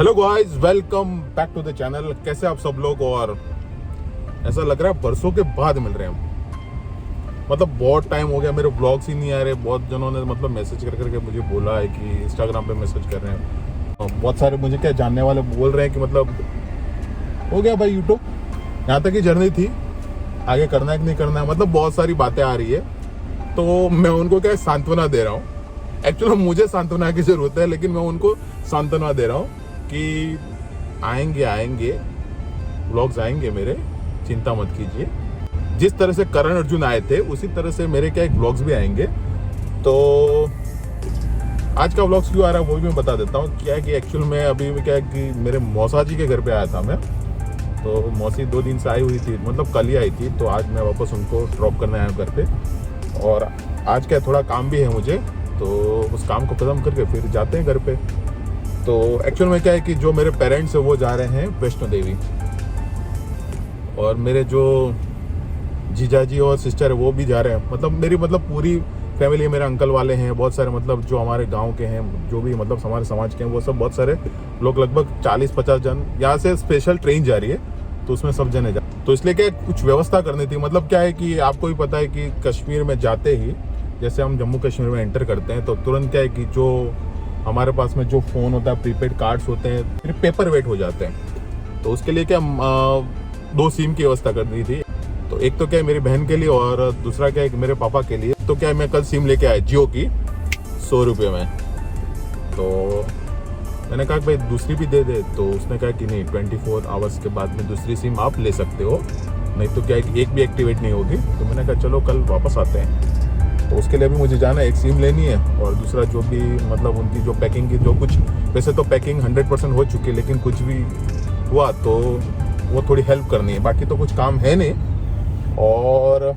Hello guys, welcome back to the channel. कैसे आप सब लोग? और ऐसा लग रहा है बरसों के बाद मिल रहे हैं हम। मतलब बहुत टाइम हो गया, मेरे व्लॉग्स ही नहीं आ रहे। बहुत जनों ने मतलब मैसेज कर करके मुझे बोला है कि इंस्टाग्राम पे मैसेज कर रहे हैं। और बहुत सारे मुझे क्या जानने वाले बोल रहे हैं कि मतलब हो गया भाई यूट्यूब, यहाँ तक ही जर्नी थी, आगे करना है कि नहीं करना है। मतलब बहुत सारी बातें आ रही है, तो मैं उनको क्या सांत्वना दे रहा हूँ। एक्चुअली मुझे सांत्वना की जरूरत है, लेकिन मैं उनको सांत्वना दे रहा हूँ कि आएंगे व्लॉग्स आएंगे मेरे, चिंता मत कीजिए। जिस तरह से करण अर्जुन आए थे उसी तरह से मेरे क्या एक व्लॉग्स भी आएंगे। तो आज का व्लॉग्स क्यों आ रहा है वो भी मैं बता देता हूँ। क्या है कि एक्चुअल में अभी क्या है कि मेरे मौसा जी के घर पे आया था मैं। तो मौसी 2 दिन से आई हुई थी, मतलब कल ही आई थी। तो आज मैं वापस उनको ड्रॉप करने आया हूँ घर पे। और आज क्या थोड़ा काम भी है मुझे, तो उस काम को ख़त्म करके फिर जाते हैं घर पे। तो एक्चुअल में क्या है कि जो मेरे पेरेंट्स हैं वो जा रहे हैं वैष्णो देवी, और मेरे जो जीजाजी और सिस्टर है वो भी जा रहे हैं। मतलब पूरी फैमिली, मेरे अंकल वाले हैं बहुत सारे, मतलब जो हमारे गांव के हैं, जो भी मतलब हमारे समाज के हैं, वो सब बहुत सारे लोग, लगभग 40-50 जन। यहाँ से स्पेशल ट्रेन जा रही है, तो उसमें सब जने जा। तो इसलिए क्या कुछ व्यवस्था करनी थी। मतलब क्या है कि आपको भी पता है कि कश्मीर में जाते ही, जैसे हम जम्मू कश्मीर में एंटर करते हैं, तो तुरंत क्या है कि जो हमारे पास में जो फ़ोन होता है, प्रीपेड कार्ड्स होते हैं, फिर पेपर वेट हो जाते हैं। तो उसके लिए क्या 2 सिम की व्यवस्था करनी थी। तो एक तो क्या है मेरी बहन के लिए, और दूसरा क्या है कि मेरे पापा के लिए। तो क्या है मैं कल सिम लेके आया जियो की 100 रुपये में। तो मैंने कहा कि भाई दूसरी भी दे दे। तो उसने कहा कि नहीं, 24 आवर्स के बाद में दूसरी सिम आप ले सकते हो, नहीं तो क्या है कि एक भी एक्टिवेट नहीं होगी। तो मैंने कहा चलो कल वापस आते हैं। तो उसके लिए भी मुझे जाना है, एक सिम लेनी है, और दूसरा जो भी मतलब उनकी जो पैकिंग की जो कुछ, वैसे तो पैकिंग 100% हो चुकी है, लेकिन कुछ भी हुआ तो वो थोड़ी हेल्प करनी है। बाकी तो कुछ काम है नहीं। और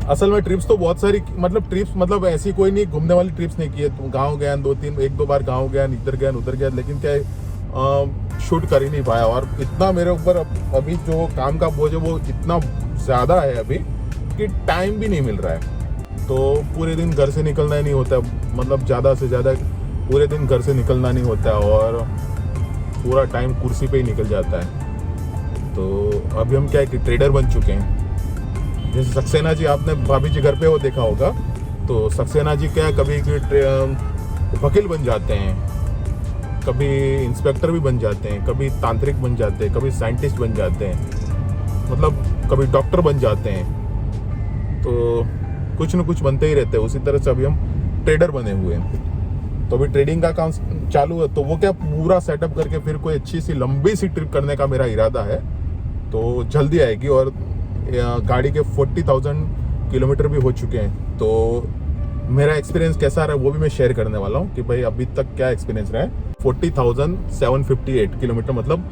असल में ट्रिप्स तो बहुत सारी, मतलब ट्रिप्स मतलब ऐसी कोई नहीं घूमने वाली ट्रिप्स नहीं की है। तो गाँव गया 1-2 बार, गाँव गया, इधर गया उधर गया, लेकिन क्या है शूट कर ही नहीं पाया। और इतना मेरे ऊपर अभी जो काम का बोझ है वो इतना ज़्यादा है अभी कि टाइम भी नहीं मिल रहा है। तो पूरे दिन घर से निकलना ही नहीं होता, मतलब ज़्यादा से ज़्यादा पूरे दिन घर से निकलना नहीं होता, और पूरा टाइम कुर्सी पे ही निकल जाता है। तो अभी हम क्या है कि ट्रेडर बन चुके हैं। जैसे सक्सेना जी, आपने भाभी जी घर पे वो देखा होगा, तो सक्सेना जी क्या कभी वकील बन जाते हैं, कभी इंस्पेक्टर भी बन जाते हैं, कभी तांत्रिक बन जाते हैं, कभी साइंटिस्ट बन जाते हैं, मतलब कभी डॉक्टर बन जाते हैं। तो कुछ न कुछ बनते ही रहते हैं। उसी तरह से अभी हम ट्रेडर बने हुए हैं। तो अभी ट्रेडिंग का काम चालू है। तो वो क्या पूरा सेटअप करके फिर कोई अच्छी सी लंबी सी ट्रिप करने का मेरा इरादा है, तो जल्दी आएगी। और गाड़ी के 40,000 किलोमीटर भी हो चुके हैं। तो मेरा एक्सपीरियंस कैसा रहा है वो भी मैं शेयर करने वाला हूँ कि भाई अभी तक क्या एक्सपीरियंस रहा है। 40,758 किलोमीटर, मतलब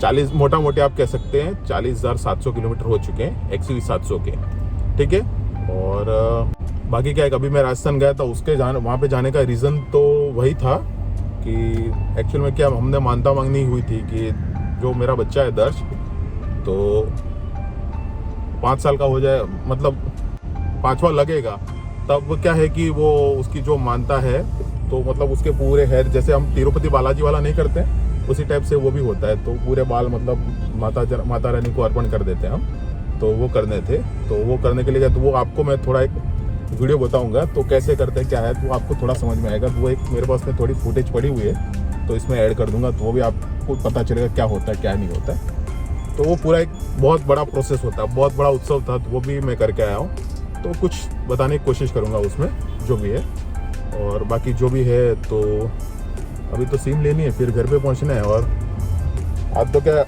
40, मोटा मोटे आप कह सकते हैं 40,700 किलोमीटर हो चुके हैं XUV 700 के, ठीक है। और बाकी क्या है, कभी मैं राजस्थान गया था, उसके वहाँ पे जाने का रीज़न तो वही था कि एक्चुअल में क्या हमने मानता मांगनी हुई थी कि जो मेरा बच्चा है दर्श, तो 5 साल का हो जाए, मतलब 5वां लगेगा, तब क्या है कि वो उसकी जो मानता है, तो मतलब उसके पूरे हेयर, जैसे हम तिरुपति बालाजी वाला नहीं करते, उसी टाइप से वो भी होता है। तो पूरे बाल मतलब माता रानी को अर्पण कर देते हैं हम। तो वो करने थे, तो वो करने के लिए गया। तो वो आपको मैं थोड़ा एक वीडियो बताऊंगा, तो कैसे करते हैं क्या है, तो आपको थोड़ा समझ में आएगा। तो वो एक मेरे पास में थोड़ी फुटेज पड़ी हुई है, तो इसमें ऐड कर दूंगा, तो वो भी आपको पता चलेगा क्या होता है क्या नहीं होता है। तो वो पूरा एक बहुत बड़ा प्रोसेस होता है, बहुत बड़ा उत्सव था, तो वो भी मैं करके आया हूँ। तो कुछ बताने की कोशिश करूँगा उसमें जो भी है। और बाकी जो भी है, तो अभी तो सिम लेनी है, फिर घर पे पहुँचना है। और आज तो क्या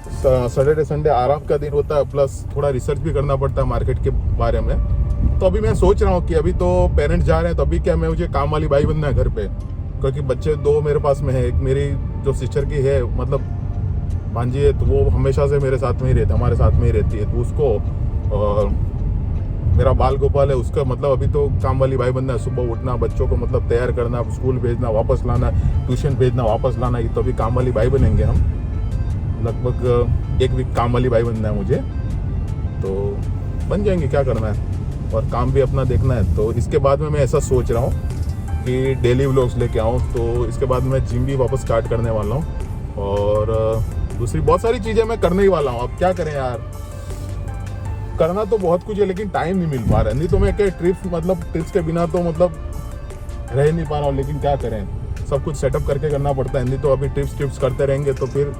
सैटरडे संडे आराम का दिन होता है, प्लस थोड़ा रिसर्च भी करना पड़ता है मार्केट के बारे में। तो अभी मैं सोच रहा हूँ कि अभी तो पेरेंट्स जा रहे हैं, तो अभी क्या मुझे काम वाली बाई बनना है घर पे, क्योंकि बच्चे 2 मेरे पास में है। एक मेरी जो सिस्टर की है, मतलब भांजी है, तो वो हमेशा से मेरे साथ में ही रहती, हमारे साथ में ही रहती है। तो उसको, और मेरा बाल गोपाल है, उसका मतलब अभी तो काम वाली बाई बनना है। सुबह उठना, बच्चों को मतलब तैयार करना, स्कूल भेजना, वापस लाना, ट्यूशन भेजना, वापस लाना, ये तो अभी काम वाली बाई बनेंगे हम। लगभग 1 वीक काम वाली बाई बनना है मुझे, तो बन जाएंगे, क्या करना है, और काम भी अपना देखना है। तो इसके बाद में मैं ऐसा सोच रहा हूँ कि डेली व्लॉग्स लेके आऊँ। तो इसके बाद मैं जिम भी वापस स्टार्ट करने वाला हूँ और दूसरी बहुत सारी चीज़ें मैं करने ही वाला हूँ। अब क्या करें यार, करना तो बहुत कुछ है लेकिन टाइम नहीं मिल पा रहा है। नहीं तो मैं क्या ट्रिप्स के बिना तो रह नहीं पा रहा हूँ, लेकिन क्या करें, सब कुछ सेटअप करके करना पड़ता है। नहीं तो अभी ट्रिप्स करते रहेंगे तो फिर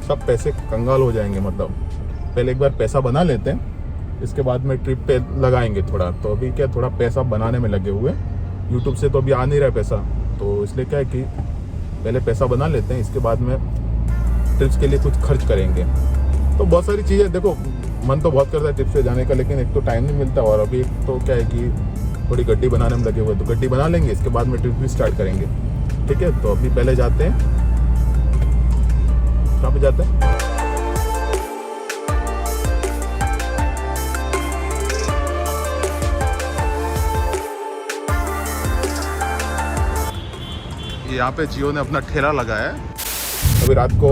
सब पैसे कंगाल हो जाएंगे। पहले एक बार पैसा बना लेते हैं, इसके बाद में ट्रिप पे लगाएंगे थोड़ा। तो अभी क्या थोड़ा पैसा बनाने में लगे हुए, यूट्यूब से तो अभी आ नहीं रहा है पैसा, तो इसलिए क्या है कि पहले पैसा बना लेते हैं, इसके बाद में ट्रिप्स के लिए कुछ खर्च करेंगे। तो बहुत सारी चीज़ें, देखो मन तो बहुत करता है ट्रिप पे जाने का, लेकिन एक तो टाइम नहीं मिलता और अभी एक तो क्या है कि थोड़ी गड्डी बनाने में लगे हुए, तो गड्डी बना लेंगे, इसके बाद में ट्रिप भी स्टार्ट करेंगे। ठीक है, तो अभी पहले जाते हैं, कहाँ पे जाते हैं? यहाँ पे जियो ने अपना ठेला लगाया है। अभी रात को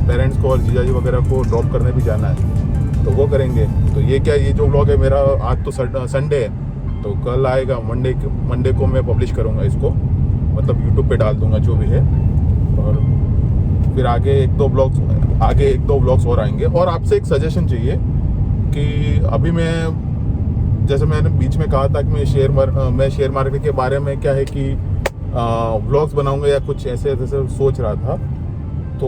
पेरेंट्स को और जीजाजी वगैरह को ड्रॉप करने भी जाना है, तो वो करेंगे। तो ये जो व्लॉग है मेरा, आज तो संडे है, तो कल आएगा मंडे को मैं पब्लिश करूँगा इसको, मतलब यूट्यूब पे डाल दूँगा जो भी है। और फिर आगे एक दो ब्लॉग्स और आएंगे। और आपसे एक सजेशन चाहिए कि अभी जैसे मैंने बीच में कहा था कि मैं शेयर मार्केट के बारे में क्या है कि व्लॉग्स बनाऊंगा या कुछ ऐसे सोच रहा था। तो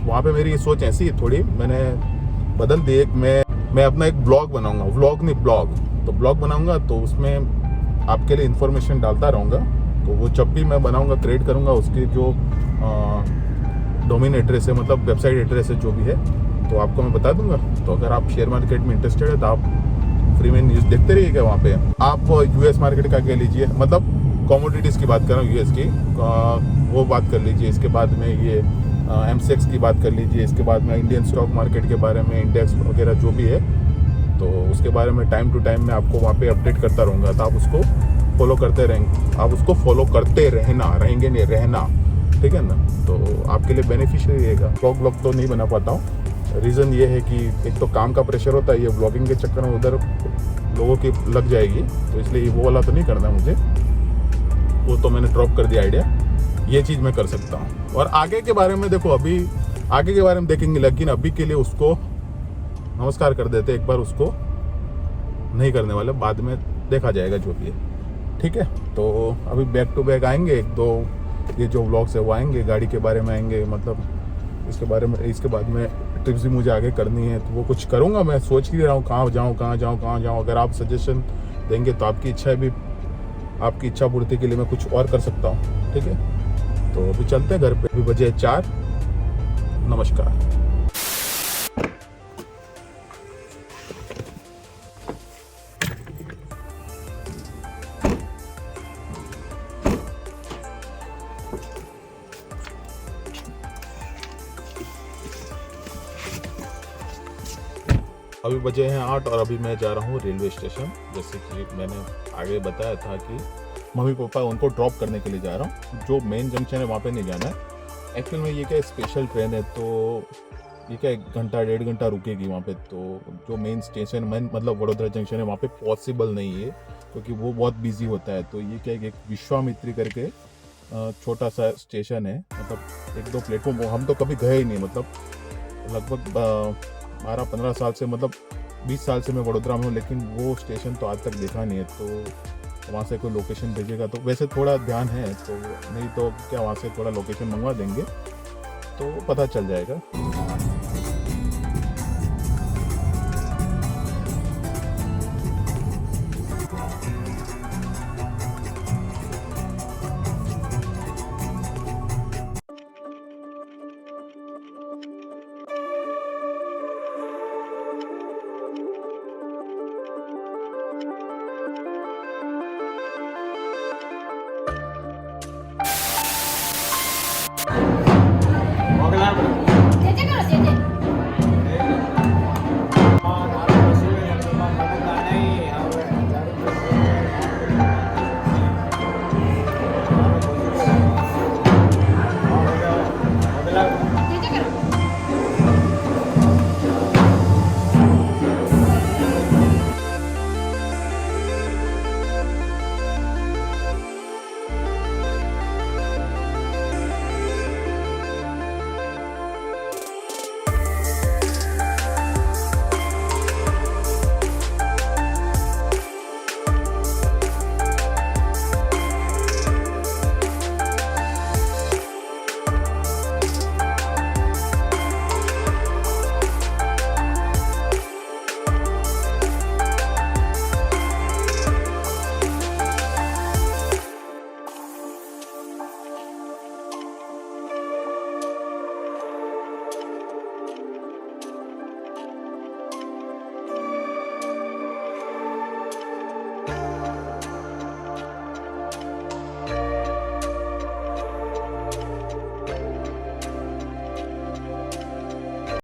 वहाँ पे मेरी सोच ऐसी है थोड़ी, मैंने बदल दी। मैं अपना एक ब्लॉग बनाऊंगा, ब्लॉग बनाऊंगा, तो उसमें आपके लिए इन्फॉर्मेशन डालता रहूँगा। तो वो जब भी मैं बनाऊंगा, क्रिएट करूँगा, उसकी जो डोमेन एड्रेस है, मतलब वेबसाइट एड्रेस है जो भी है, तो आपको मैं बता दूंगा। तो अगर आप शेयर मार्केट में इंटरेस्टेड है तो आप फ्री में न्यूज़ देखते रहिएगा। वहाँ पे आप यूएस मार्केट का कह लीजिए, मतलब कमोडिटीज़ की बात कर रहा हूँ, यूएस की, वो बात कर लीजिए। इसके बाद में ये एमसेक्स की बात कर लीजिए। इसके बाद में इंडियन स्टॉक मार्केट के बारे में, इंडेक्स वगैरह जो भी है, तो उसके बारे में टाइम टू टाइम मैं आपको वहाँ पे अपडेट करता रहूँगा। तो आप उसको फॉलो करते रहना, ठीक है ना। तो आपके लिए बेनिफिशियल रहेगा। ब्लॉग तो नहीं बना पाता हूँ, रीज़न ये है कि एक तो काम का प्रेशर होता है, ये ब्लॉगिंग के चक्कर में उधर लोगों की लग जाएगी, तो इसलिए वो वाला तो नहीं करना मुझे। वो तो मैंने ड्रॉप कर दिया आइडिया, ये चीज़ मैं कर सकता हूँ। और आगे के बारे में देखो, अभी आगे के बारे में देखेंगे, लेकिन अभी के लिए उसको नमस्कार कर देते, एक बार उसको नहीं करने वाले, बाद में देखा जाएगा जो भी है। ठीक है, तो अभी बैक टू बैक आएंगे, एक दो ये जो व्लॉग्स है वो आएंगे, गाड़ी के बारे में आएंगे, मतलब इसके बाद में ट्रिप्स भी मुझे आगे करनी है, तो वो कुछ करूँगा। मैं सोच ही रहा हूँ कहाँ जाऊँ। अगर आप सजेशन देंगे तो आपकी इच्छा भी, आपकी इच्छा पूर्ति के लिए मैं कुछ और कर सकता हूँ। ठीक है, तो अभी चलते हैं घर पे, अभी बजे 4। नमस्कार। अभी बजे हैं 8 और अभी मैं जा रहा हूँ रेलवे स्टेशन। जैसे कि मैंने आगे बताया था कि मम्मी पापा उनको ड्रॉप करने के लिए जा रहा हूँ। जो मेन जंक्शन है वहाँ पे नहीं जाना है। एक्चुअल में ये क्या स्पेशल ट्रेन है, तो ये क्या 1 घंटा 1.5 घंटा रुकेगी वहाँ पे। तो जो मेन स्टेशन मतलब वडोदरा जंक्शन है, वहाँ पे पॉसिबल नहीं है क्योंकि वो बहुत बिजी होता है। तो ये क्या एक विश्वामित्री करके छोटा सा स्टेशन है, मतलब 1-2 प्लेटफॉर्म। हम तो कभी गए ही नहीं, मतलब लगभग 12-15 साल से, मतलब 20 साल से मैं वडोदरा में हूँ, लेकिन वो स्टेशन तो आज तक देखा नहीं है। तो वहाँ से कोई लोकेशन भेजेगा तो वैसे थोड़ा ध्यान है, तो नहीं तो क्या वहाँ से थोड़ा लोकेशन मंगवा देंगे तो पता चल जाएगा।